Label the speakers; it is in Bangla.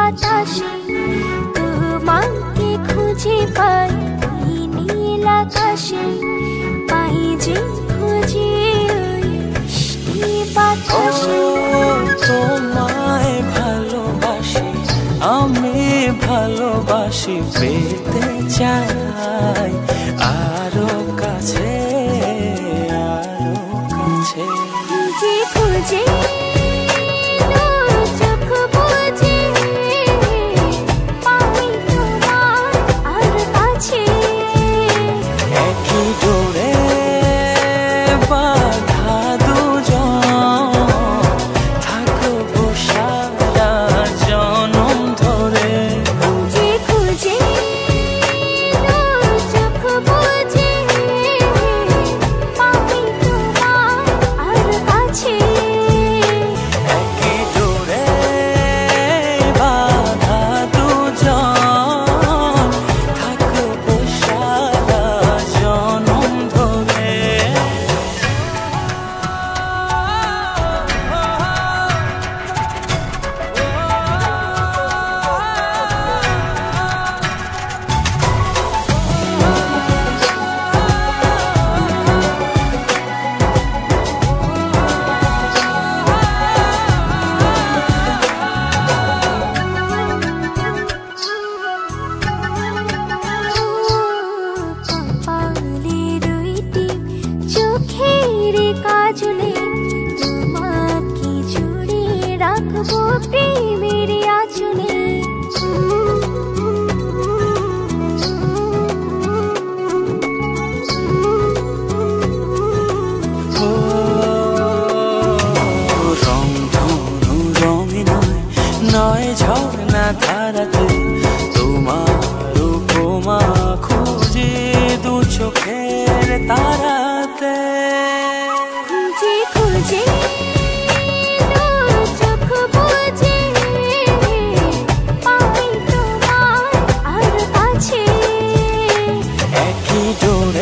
Speaker 1: বাতাসে তোমাকে খুঁজে পাই নীল আকাশে, পাই যে খুঁজে ওই মিষ্টি বাতাসে।
Speaker 2: তোমায় ভালোবাসি আমি, ভালোবাসি পেতে চাই আরো কাছে, আরো কাছে।
Speaker 1: খুঁজে খুঁজে চোখ বুঝে পাই তোমার আর কাছে,
Speaker 2: একই ডোরে বাঁধা দুজন থাকবো সারা জনম ধরে।
Speaker 1: খুঁজে খুঁজে চোখ বুঝে পাই তোমার আর কাছে,
Speaker 2: একই ডোরে বাঁধা দুজন থাকবো সারা জনম ধরে।
Speaker 1: কপালে দুইটি চোখের কাজলে তোমাকে জুড়ে রাখবো প্রেমের আঁচলে।
Speaker 2: রং ধনু রঙে নয়, নয় ঝর্ণা ধারাতে তোমার উপমা খুঁজে দু চোখের তারাতে।
Speaker 1: খুঁজে খুঁজে চোখ বুঝে পাই তোমার আর কাছে,
Speaker 2: একই ডোরে